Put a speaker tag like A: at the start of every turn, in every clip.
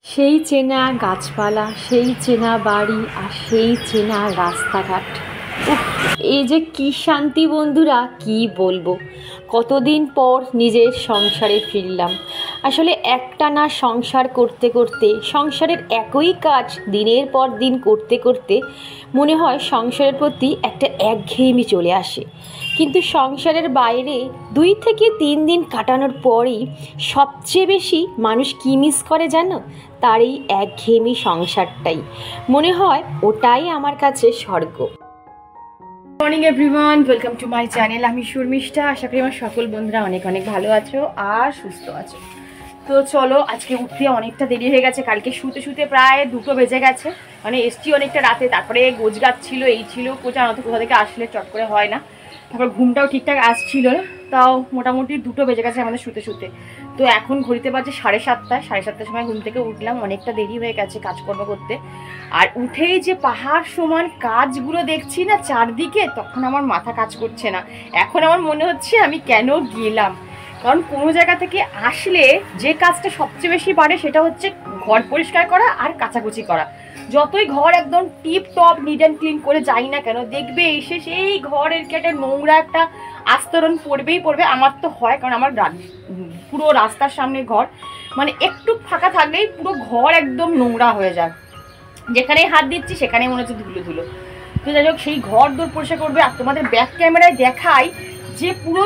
A: সেই চেনা গাছপালা, সেই চেনা বাড়ি আর সেই চেনা রাস্তাঘাট। উফ, এই যে কি শান্তি বন্ধুরা, কি বলবো। কতদিন পর নিজের সংসারে ফিরলাম। আসলে একটানা সংসার করতে করতে, সংসারের একই কাজ দিনের পর দিন করতে করতে মনে হয় সংসারের প্রতি একটা একঘেয়েমি চলে আসে। কিন্তু সংসারের বাইরে 2 থেকে 3 দিন কাটানোর পরেই সবচেয়ে বেশি মানুষ কী মিস করে জানো? তার এই একঘেয়েমি সংসারটাই মনে হয়, ওটাই আমার কাছে স্বর্গ। Morning everyone, welcome to my channel. আমি শর্মিষ্ঠা। আশা করি আমার সকল বন্ধুরা অনেক অনেক ভালো আছো আর সুস্থ আছো। তো চলো, আজকে উঠতে অনেকটা দেরি হয়ে গেছে। কালকে শুতে শুতে প্রায় 2টো বেজে গেছে, মানে এসছি অনেকটা রাতে। তারপরে গোছগাছ ছিল, এই ছিল, কোচা অত কোথা থেকে আসলে চট করে হয় না। তারপর ঘুমটাও ঠিকঠাক আসছিল না, তাও মোটামুটি 2টো বেজে গেছে আমাদের শুতে শুতে। তো এখন ঘড়িতে বাজে 7:30। 7:30টার সময় ঘুম থেকে উঠলাম, অনেকটা দেরি হয়ে গেছে কাজকর্ম করতে। আর উঠেই যে পাহাড় সমান কাজগুলো দেখছি না চারদিকে, তখন আমার মাথা কাজ করছে না। এখন আমার মনে হচ্ছে আমি কেন গেলাম। কারণ কোনো জায়গা থেকে আসলে যে কাজটা সবচেয়ে বেশি বাড়ে সেটা হচ্ছে ঘর পরিষ্কার করা আর কাচাকুচি করা। যতই ঘর একদম tip top neat and clean করে যাই না কেন, দেখবে এসে সেই ঘরের কেটে নোংরা একটা আস্তরণ পড়বেই পড়বে। আমার তো হয়, কারণ আমার পুরো রাস্তার সামনে ঘর, মানে একটু ফাঁকা থাকলেই পুরো ঘর একদম নোংরা হয়ে যায়। যেখানেই হাত দিচ্ছি সেখানেই মনে হচ্ছে ধুলো ধুলো। তো যাই হোক, সেই ঘর দূর পরিষ্কার করবে। আর তোমাদের ব্যাক ক্যামেরায় দেখাই যে পুরো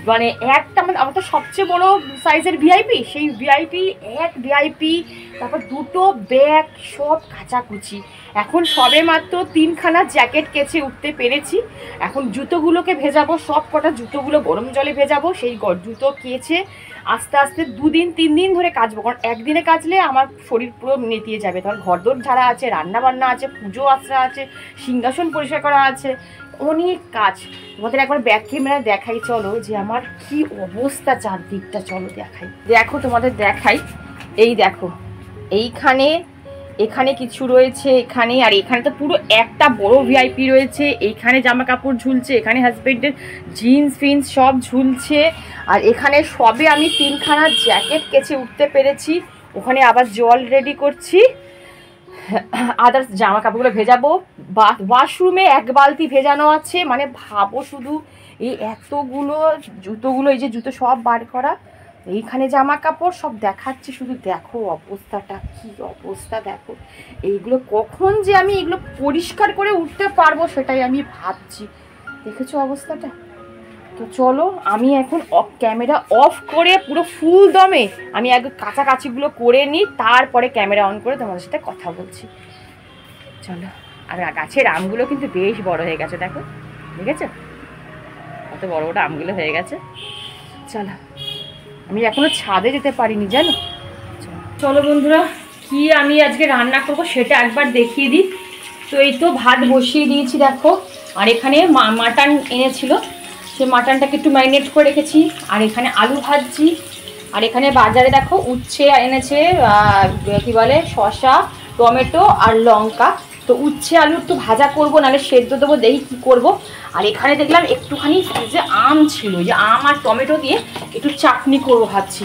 A: মানে একটা, মানে আমার তো সবচেয়ে বড় সাইজের ভিআইপি, সেই এক ভিআইপি, তারপর 2টো ব্যাগ, সব কাচাকুচি। এখন সবে মাত্র 3খানা জ্যাকেট কেচে উঠতে পেরেছি। এখন জুতোগুলোকে ভেজাবো, সব কটা জুতোগুলো গরম জলে ভেজাবো। সেই জুতো কেচে আস্তে আস্তে 2-3 দিন ধরে কাচবো, কারণ একদিনে কাচলে আমার শরীর পুরো নেতিয়ে যাবে। তখন ঘরদোর ঝাড়া আছে, রান্না বান্না আছে, পুজো আসা আছে, সিংহাসন পরিষ্কার করা আছে, অনেক কাজ। তোমাদের একবার ব্যাক ক্যামেরায় দেখাই চলো যে আমার কি অবস্থা চারদিকটা। চলো দেখাই, দেখো তোমাদের দেখাই। এই দেখো, এখানে কিছু রয়েছে, এখানে আর এখানে তো পুরো একটা বড় ভিআইপি রয়েছে। এইখানে জামা কাপড় ঝুলছে, এখানে হাজবেন্ডের জিন্স ফিন্স সব ঝুলছে। আর এখানে সবে আমি 3খানা জ্যাকেট কেচে উঠতে পেরেছি। ওখানে আবার জল রেডি করছি, আদার্স জামা কাপড়গুলো ভেজাবো। ওয়াশরুমে 1 বালতি ভেজানো আছে। মানে ভাবো শুধু এই এতগুলো জুতোগুলো, এই যে জুতো সব বার করা, এইখানে জামা কাপড় সব দেখাচ্ছে। শুধু দেখো অবস্থাটা, কি অবস্থা দেখো। এইগুলো কখন যে আমি এগুলো পরিষ্কার করে উঠতে পারবো সেটাই আমি ভাবছি। দেখেছো অবস্থাটা? তো চলো, আমি এখন ক্যামেরা অফ করে পুরো ফুল দমে আমি আগে কাছাকাছিগুলো করে নিই, তারপরে ক্যামেরা অন করে তোমাদের সাথে কথা বলছি। চলো। আর গাছের আমগুলো কিন্তু বেশ বড় হয়ে গেছে, দেখো, দেখেছো কত বড় বড় আমগুলো হয়ে গেছে। চলো, আমি এখনো ছাদে যেতে পারিনি জানো। চলো বন্ধুরা, কি আমি আজকে রান্না করবো সেটা একবার দেখিয়ে দিই। তো এই তো ভাত বসিয়ে দিয়েছি দেখো। আর এখানে মাটন এনেছিল, সেই মাটনটাকে একটু ম্যারিনেট করে রেখেছি। আর এখানে আলু ভাজছি। আর এখানে বাজারে দেখো উচ্ছে এনেছে, কি বলে, শসা, টমেটো আর লঙ্কা। তো উচ্ছে আলুর তো ভাজা করবো, নাহলে সেদ্ধ দেবো, দেখি কী করবো। আর এখানে দেখলাম একটুখানি যে আম ছিল, যে আম আর টমেটো দিয়ে একটু চাটনি করবো ভাবছি।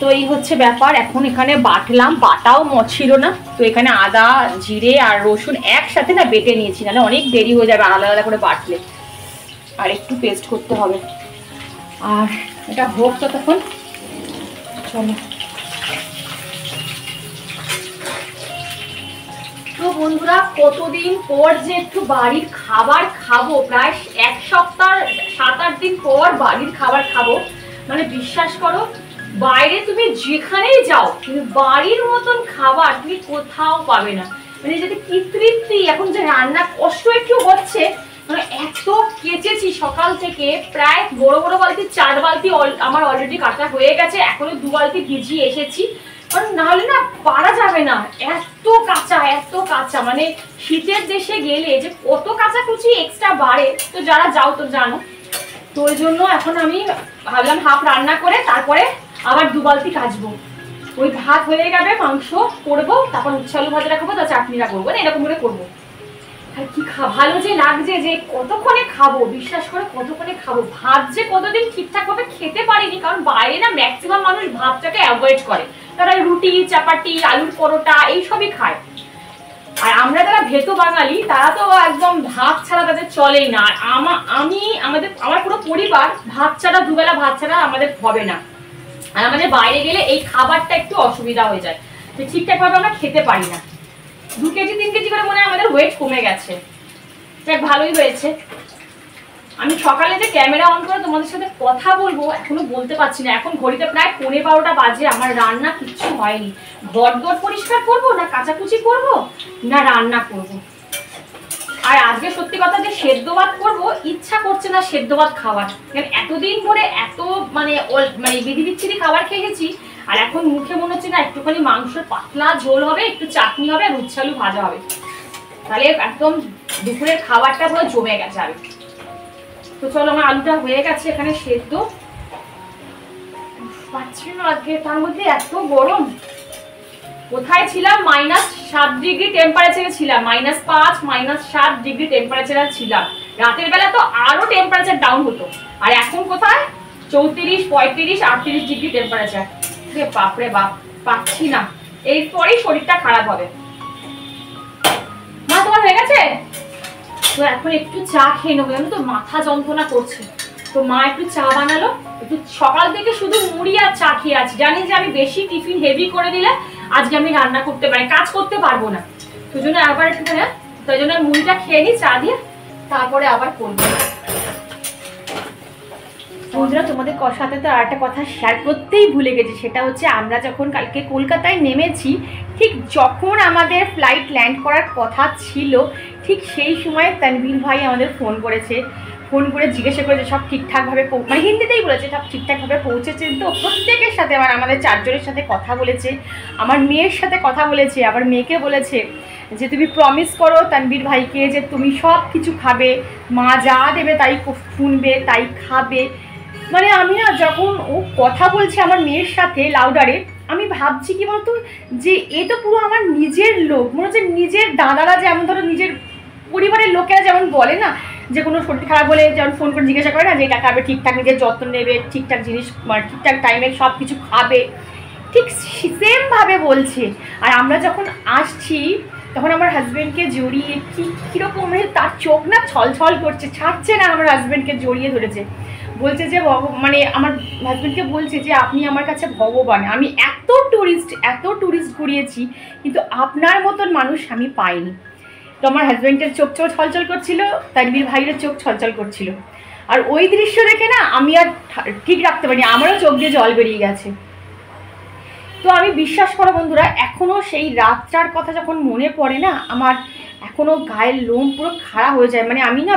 A: তো এই হচ্ছে ব্যাপার। এখন এখানে বাটলাম, বাটাও ছিল না, তো এখানে আদা জিরে আর রসুন একসাথে না বেটে নিয়েছি, নাহলে অনেক দেরি হয়ে যাবে আলাদা আলাদা করে বাটলে। আর একটু পেস্ট করতে হবে। আর এটা হোক তো তখন। চলো। তো বন্ধুরা, কতদিন পর যে একটু বাড়ির খাবার খাবো, প্রায় 1 সপ্তাহ 7-8 দিন পর বাড়ির খাবার খাবো। মানে বিশ্বাস করো, বাইরে তুমি যেখানেই যাও কিন্তু বাড়ির মতন খাবার তুমি কোথাও পাবে না। মানে যদি কি তৃপ্তি, এখন যে রান্না কষ্ট একটু হচ্ছে, মানে এত কেচেছি সকাল থেকে, প্রায় বড় বড় বালতি 4 বালতি আমার অলরেডি কাটা হয়ে গেছে। এখনো 2 বালতি ভিজিয়ে এসেছি, কারণ নাহলে না পারা যাবে না। এত কাঁচা, মানে শীতের দেশে গেলে যে কত কাঁচাকুচি এক্সট্রা বাড়ে, তো যারা যাও তো জানো। তো ওই জন্য এখন আমি ভাবলাম হাফ রান্না করে তারপরে আবার 2 বালতি কাচবো। ওই ভাত হয়ে যাবে, মাংস করবো, তারপর উচ্ছে আলু ভাজা রাখবো, তার চাটনিটা করবো, না এরকম করে করবো। আর কি ভালো যে লাগছে, যে কতক্ষণে খাবো, বিশ্বাস করে কতক্ষণে খাবো। ভাত যে কতদিন ঠিকঠাক ভাবে খেতে পারিনি, কারণ বাইরে না ম্যাক্সিমাম মানুষ ভাতটাকে অ্যাভয়েড করে,
B: তারা রুটি, চাপাটি, আলুর পরোটা এইসবই খায়। আর আমরা যারা ভেতো বাঙালি তারা তো একদম ভাত ছাড়া তাদের চলেই না। আর আমার পুরো পরিবার ভাত ছাড়া, দুবেলা ভাত ছাড়া আমাদের হবে না। আর আমাদের বাইরে গেলে এই খাবারটা একটু অসুবিধা হয়ে যায়, যে ঠিকঠাক ভাবে আমরা খেতে পারি না। 2 কেজি 3 কেজি করে মনে হয় আমাদের ওয়েট কমে গেছে। দেখ ভালোই হয়েছে। আমি সকালে যে ক্যামেরা অন করে তোমাদের সাথে কথা বলবো এখনো বলতে পারছি না। এখন ঘড়িতে প্রায় 11:15 বাজে, আমার রান্না কিচ্ছু হয়নি। ঘর পরিষ্কার করবো না কাচাকুচি করবো না রান্না করব। আর আজকে সত্যি কথা যে সেদ্ধ ভাত করবো, ইচ্ছা করছে না সেদ্ধ ভাত খাওয়ার। কারণ এতদিন ধরে এত মানে বিধি বিচ্ছিরি খাবার খেয়ে গেছি, আর এখন মুখে মনে হচ্ছে না একটুখানি মাংসের পাতলা ঝোল হবে, একটু চাটনি হবে আর উচ্ছে আলু ভাজা হবে, তাহলে একদম দুপুরের খাবারটা পুরো জমে গেছে। আর তো চলো, আমার আলুটা হয়ে গেছে এখানে সেদ্ধ। পাচ্ছি না আজকে, তার মধ্যে এত গরম। কোথায় ছিলাম? -7 ডিগ্রি টেম্পারেচারে ছিলাম, -5 -7 ডিগ্রি টেম্পারেচারে ছিলাম। রাতের বেলা তো আরো টেম্পারেচার ডাউন হতো। আর এখন কোথায় 34, 35, 38 ডিগ্রি টেম্পারেচার। বাপরে বাপ, পাচ্ছি না। এরপরেই শরীরটা খারাপ হবে। মা তোমার হয়ে গেছে? তো এখন একটু চা খেয়ে নেবো, জানো তো মাথা যন্ত্রণা করছে। তো মা একটু চা বানালো, একটু সকাল থেকে শুধু মুড়ি আর চা খেয়ে আছি। জানি যে আমি বেশি টিফিন হেভি করে দিলে আজকে আমি রান্না করতে পারি, কাজ করতে পারবো না। সেই জন্য আবার একটু তাই জন্য মুড়িটা খেয়ে নিই চা দিয়ে, তারপরে আবার করবো। বন্ধুরা, তোমাদের সাথে তো আর একটা কথা শেয়ার করতেই ভুলে গেছি, সেটা হচ্ছে আমরা যখন কালকে কলকাতায় নেমেছি, ঠিক যখন আমাদের ফ্লাইট ল্যান্ড করার কথা ছিল, ঠিক সেই সময় তানভীর ভাই আমাদের ফোন করেছে। ফোন করে জিজ্ঞাসা করেছে সব ঠিকঠাকভাবে, মানে হিন্দিতেই বলেছে সব ঠিকঠাকভাবে পৌঁছেছেন তো। প্রত্যেকের সাথে আমাদের 4 জনের সাথে কথা বলেছে, আমার মেয়ের সাথে কথা বলেছে, আবার মেয়েকে বলেছে যে তুমি প্রমিস করো তানভীর ভাইকে যে তুমি সব কিছু খাবে, মা যা দেবে তাই শুনবে, তাই খাবে। মানে আমি না যখন ও কথা বলছে আমার মেয়ের সাথে লাউডারে, আমি ভাবছি কি বলতো, যে এ তো পুরো আমার নিজের লোক। মনে হচ্ছে নিজের দাদারা যেমন ধরো নিজের পরিবারের লোকেরা যেমন বলে না, যে কোনো শরীর খারাপ হলে যেমন ফোন করে জিজ্ঞাসা করে না যে এটা খাবে, ঠিকঠাক নিজের যত্ন নেবে, ঠিকঠাক জিনিস ঠিকঠাক টাইমে সব কিছু খাবে, ঠিক সেমভাবে বলছে। আর আমরা যখন আসছি তখন আমার হাজব্যান্ডকে জড়িয়ে কীরকম তার চোখ না ছলছল করছে, ছাড়ছে না। আমার হাজব্যান্ডকে জড়িয়ে ধরেছে, বলছে যে মানে আমার হাজব্যান্ডকে বলছে যে আপনি আমার কাছে ভগবান, আমি এত ট্যুরিস্ট ঘুরিয়েছি কিন্তু আপনার মতন মানুষ আমি পাইনি। তো আমার হাজব্যান্ডের চোখ ছলছল করছিল, তানভীর ভাইয়ের চোখ ছলছল করছিল। আর ওই দৃশ্য দেখে না আমি আর ঠিক রাখতে পারিনি, আমারও চোখ দিয়ে জল বেরিয়ে গেছে। তো আমি বিশ্বাস করো বন্ধুরা, এখনও সেই রাতটার কথা যখন মনে পড়ে না, আমার এখনও গায়ের লোম পুরো খাড়া হয়ে যায়। মানে আমি না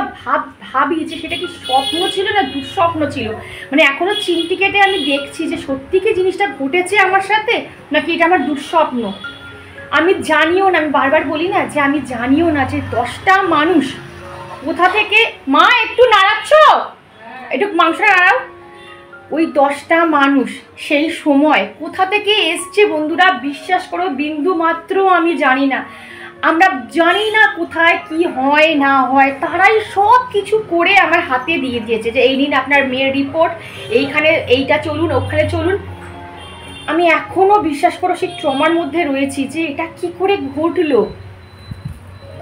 B: ভাবি যে সেটা কি স্বপ্ন ছিল না দুঃস্বপ্ন ছিল। মানে এখনও চিমটি কেটে আমি দেখছি যে সত্যি কি জিনিসটা ঘটেছে আমার সাথে, নাকি এটা আমার দুঃস্বপ্ন। আমি জানিও না, আমি বারবার বলি না যে আমি জানিও না যে 10টা মানুষ কোথা থেকে, মা একটু নাড়াচ্ছ, একটু মাংসটা নাড়াও, ওই 10টা মানুষ সেই সময় কোথা থেকে এসছে বন্ধুরা, বিশ্বাস করো বিন্দু মাত্র আমি জানি না। আমরা জানি না কোথায় কি হয় না হয়, তারাই সব কিছু করে আমার হাতে দিয়ে দিয়েছে যে এই নিন আপনার মেয়ের রিপোর্ট, এইখানে এইটা চলুন, ওখানে চলুন। আমি এখনও বিশ্বাস করো সেই ট্রমার মধ্যে রয়েছি যে এটা কি করে ঘটলো।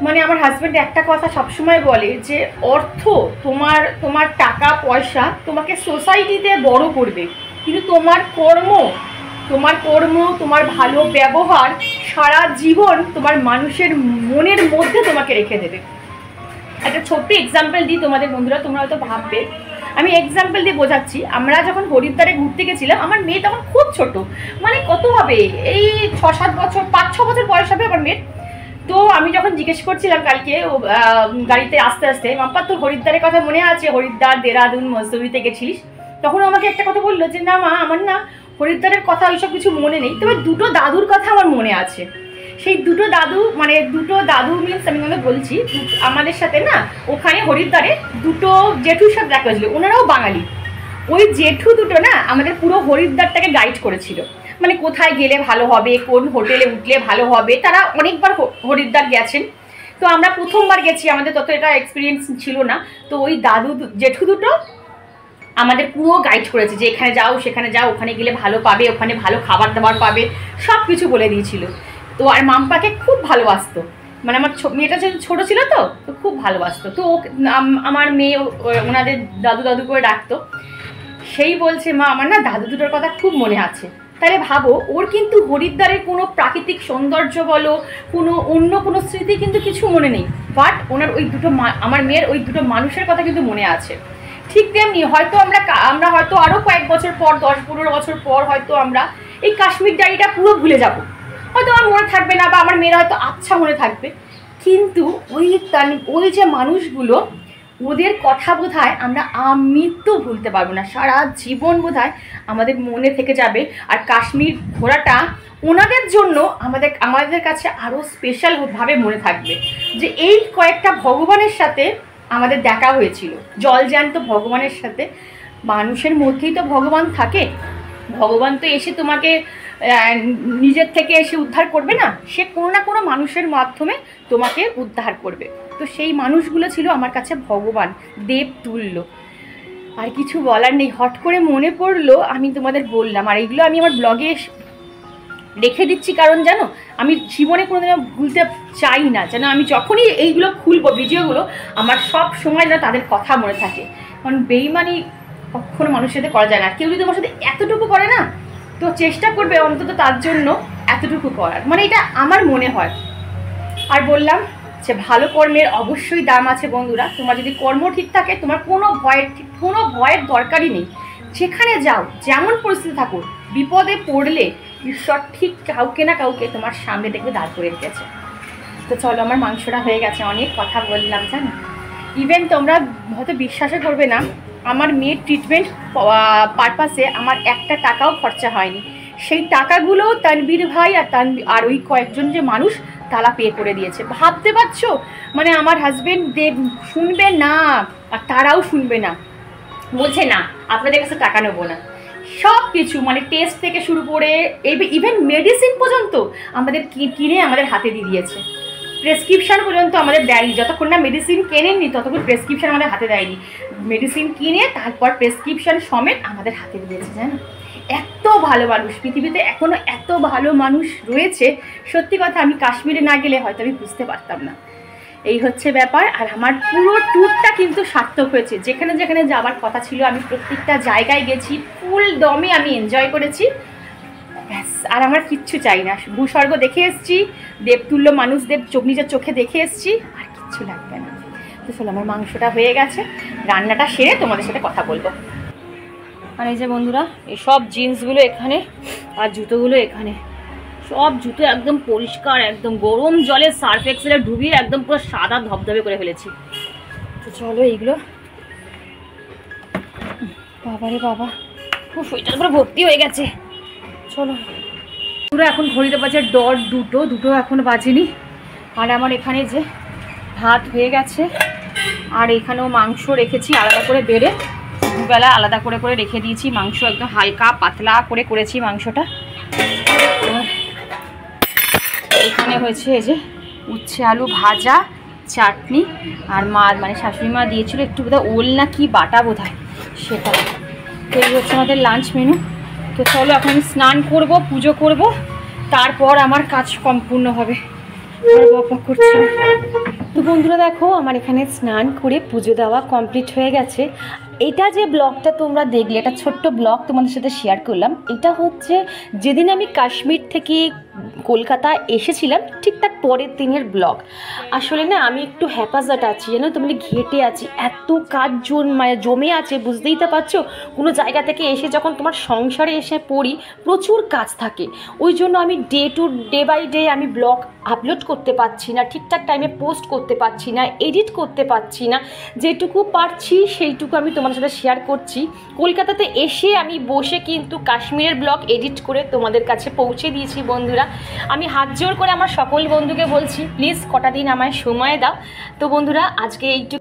B: মানে আমার হাজব্যান্ড একটা কথা সবসময় বলে যে অর্থ, তোমার টাকা পয়সা তোমাকে সোসাইটিতে বড় করবে, কিন্তু তোমার কর্ম, তোমার ভালো ব্যবহার সারা জীবন তোমার মানুষের মনের মধ্যে তোমাকে রেখে দেবে। একটা ছোট্ট এক্সাম্পল দিই তোমাদের বন্ধুরা, তোমরা হয়তো ভাববে, আমি এক্সাম্পল দিয়ে বোঝাচ্ছি। আমরা যখন হরিদ্বারে ঘুরতে গেছিলাম, আমার মেয়ে তখন খুব ছোট, মানে কত হবে এই 6-7 বছর, 5-6 বছর বয়স হবে আমার মেয়ের। তো আমি যখন জিজ্ঞেস করছিলাম কালকে গাড়িতে আস্তে আস্তে, মাম্পা তোর হরিদ্বারের কথা মনে আছে, হরিদ্বার, দেরাদুন, মসুরিতে গেছিলিস? তখন আমাকে একটা কথা বললো যে না মা, আমার না হরিদ্বারের কথা ওইসব কিছু মনে নেই, তবে 2টো দাদুর কথা আমার মনে আছে। সেই 2টো দাদু, মানে 2টো দাদু মিনস আমি তোমাকে বলছি, আমাদের সাথে না ওখানে হরিদ্বারে 2টো জেঠুর সাথে দেখা হয়েছিল, ওনারাও বাঙালি। ওই জেঠু 2টো না আমাদের পুরো হরিদ্বারটাকে গাইড করেছিল, মানে কোথায় গেলে ভালো হবে, কোন হোটেলে উঠলে ভালো হবে। তারা অনেকবার হরিদ্বার গেছেন, তো আমরা প্রথমবার গেছি, আমাদের তত এটা এক্সপিরিয়েন্স ছিল না। তো ওই জেঠু 2টো আমাদের পুরো গাইড করেছে যে এখানে যাও সেখানে যাও, ওখানে গেলে ভালো পাবে, ওখানে ভালো খাবার দাবার পাবে, সব কিছু বলে দিয়েছিল। তো আর মাম্পাকে খুব ভালোবাসতো, মানে আমার মেয়েটা ছোটো ছিল তো খুব ভালোবাসতো। তো আমার মেয়ে ওনাদের দাদু দাদু করে ডাকতো। সেই বলছে মা আমার না দাদু দুটোর কথা খুব মনে আছে। তাহলে ভাবো, ওর কিন্তু হরিদ্বারের কোনো প্রাকৃতিক সৌন্দর্য বলো, কোনো অন্য কোনো স্মৃতি কিন্তু কিছু মনে নেই, বাট ওনার ওই দুটো আমার মেয়ের ওই দুটো মানুষের কথা কিন্তু মনে আছে। ঠিক তেমনি হয়তো আমরা হয়তো আরও কয়েক বছর পর, 10-15 বছর পর হয়তো আমরা এই কাশ্মীর ডায়েরিটা পুরো ভুলে যাব, হয়তো আমার মনে থাকবে না, বা আমার মেয়েরা হয়তো আচ্ছা মনে থাকবে, কিন্তু ওই যে মানুষগুলো, ওদের কথা বোধহয় আমরা আমৃত্যু ভুলতে পারবো না, সারা জীবন বোধহয় আমাদের মনে থেকে যাবে। আর কাশ্মীর ঘোরাটা ওনাদের জন্য আমাদের কাছে আরও স্পেশালভাবে মনে থাকবে, যে এই কয়েকটা ভগবানের সাথে আমাদের দেখা হয়েছিল, জলজ্যান্ত ভগবানের সাথে। মানুষের মধ্যেই তো ভগবান থাকে, ভগবান তো এসে তোমাকে নিজের থেকে এসে উদ্ধার করবে না, সে কোনো না কোনো মানুষের মাধ্যমে তোমাকে উদ্ধার করবে। তো সেই মানুষগুলো ছিল আমার কাছে ভগবান, দেবতুল্য। আর কিছু বলার নেই, হট করে মনে পড়লো আমি তোমাদের বললাম। আর এইগুলো আমি আমার ব্লগে রেখে দিচ্ছি, কারণ জানো আমি জীবনে কোনোদিনও ভুলতে চাই না, যেন আমি যখনই এইগুলো খুলবো ভিডিওগুলো, আমার সব সময় যেন তাদের কথা মনে থাকে। কারণ বেইমানি কখনো মানুষের সাথে করা যায় না। কেউ যদি তোমার সাথে এতটুকু করে না, তো চেষ্টা করবে অন্তত তার জন্য এতটুকু করার, মানে এটা আমার মনে হয়। আর বললাম যে ভালো কর্মের অবশ্যই দাম আছে বন্ধুরা। তোমার যদি কর্ম ঠিক থাকে, তোমার কোনো ভয়ের দরকারই নেই। যেখানে যাও, যেমন পরিস্থিতি থাকুক, বিপদে পড়লে ঈশ্বর ঠিক কাউকে না কাউকে তোমার সামনে দেখবে দাঁড় করে রেখেছে। তো চলো, আমার মাংসটা হয়ে গেছে, অনেক কথা বললাম জানো। ইভেন তোমরা হয়তো বিশ্বাসও করবে না, আমার মেয়ের ট্রিটমেন্ট পারপাসে আমার একটা টাকাও খরচা হয়নি। সেই টাকাগুলো তানবীর ভাই আর ওই কয়েকজন যে মানুষ তারা পে করে দিয়েছে। ভাবতে পারছো, মানে আমার হাজবেন্ড শুনবে না, আর তারাও শুনবে না, বলছে না আপনাদের কাছে টাকা নেবো না। সব কিছু মানে টেস্ট থেকে শুরু করে ইভেন মেডিসিন পর্যন্ত আমাদের কিনে আমাদের হাতে দিয়ে দিয়েছে। প্রেসক্রিপশান পর্যন্ত আমাদের দেয়নি, যতক্ষণ না মেডিসিন কেনেননি ততক্ষণ প্রেসক্রিপশান আমাদের হাতে দেয়নি। মেডিসিন কিনে তারপর প্রেসক্রিপশান সমেত আমাদের হাতে দিয়েছে, জানো। এত ভালো মানুষ পৃথিবীতে এখনও এত ভালো মানুষ রয়েছে, সত্যি কথা আমি কাশ্মীরে না গেলে হয়তো আমি বুঝতে পারতাম না। এই হচ্ছে ব্যাপার। আর আমার পুরো ট্যুরটা কিন্তু সার্থক হয়েছে, যেখানে যেখানে যাওয়ার কথা ছিল আমি প্রত্যেকটা জায়গায় গেছি, ফুল দমে আমি এনজয় করেছি, ব্যাস। আর আমার কিচ্ছু চাই না, ভূস্বর্গ দেখে এসেছি, দেবতুল্য মানুষদের নিজের চোখে দেখে এসেছি, আর কিচ্ছু লাগবে না। তো চলো, আমার মাংসটা হয়ে গেছে, রান্নাটা সেরে তোমাদের সাথে কথা বলবো। আর এই যে বন্ধুরা, এই সব জিন্সগুলো এখানে আর জুতোগুলো এখানে, সব জুতো একদম পরিষ্কার, একদম গরম জলে সার্ফ এক্সেলে ডুবিয়ে একদম পুরো সাদা ধবধবে করে ফেলেছি। তো চলো এইগুলো, বাবারে বাবা, খুব ওইটার পুরো ভর্তি হয়ে গেছে। চলো, পুরো এখন ঘড়িতে বাজে দুটো এখনো বাজেনি। আর আমার এখানে যে ভাত হয়ে গেছে, আর এখানেও মাংস রেখেছি আলাদা করে বেড়ে, দুবেলা আলাদা করে করে রেখে দিয়েছি মাংস, একদম হালকা পাতলা করে করেছি মাংসটা। এখানে হয়েছে এই যে উচ্ছে আলু ভাজা, চাটনি, আর মানে শাশুড়ি মা দিয়েছিল একটু বোধহয় ওল না কি বাটা বোধহয়, সেটা। তো এই হচ্ছে আমাদের লাঞ্চ মেনু। তো চলো, এখন আমি স্নান করব, পুজো করব, তারপর আমার কাজ সম্পূর্ণ হবে। বক করছি। তো বন্ধুরা দেখো, আমার এখানে স্নান করে পুজো দেওয়া কমপ্লিট হয়ে গেছে। এটা যে ব্লগটা তোমরা দেখলে, এটা ছোট্ট ব্লগ তোমাদের সাথে শেয়ার করলাম। এটা হচ্ছে যেদিন আমি কাশ্মীর থেকে কলকাতা এসেছিলাম ঠিক তার পরের দিনের ব্লগ। আসলে না আমি একটু হ্যাপাজাট আছি, জানো তো, মানে ঘেটে আছি, এত কাজ জমে আছে, বুঝতেই তো পারছো। কোনো জায়গা থেকে এসে যখন তোমার সংসারে এসে পড়ি, প্রচুর কাজ থাকে, ওই জন্য আমি ডে বাই ডে আমি ব্লগ আপলোড করতে পারছি না, ঠিকঠাক টাইমে পোস্ট করতে পারছি না, এডিট করতে পারছি না। যেটুকু পারছি সেইটুকু আমি তোমাদের সাথে শেয়ার করছি। কলকাতাতে এসে আমি বসে কিন্তু কাশ্মীরের ব্লগ এডিট করে তোমাদের কাছে পৌঁছে দিয়েছি বন্ধুরা। আমি হাত জোর করে আমার সকল বন্ধুকে বলছি, প্লিজ কটা দিন আমায় সময় দাও। তো বন্ধুরা, আজকে এইটুকু।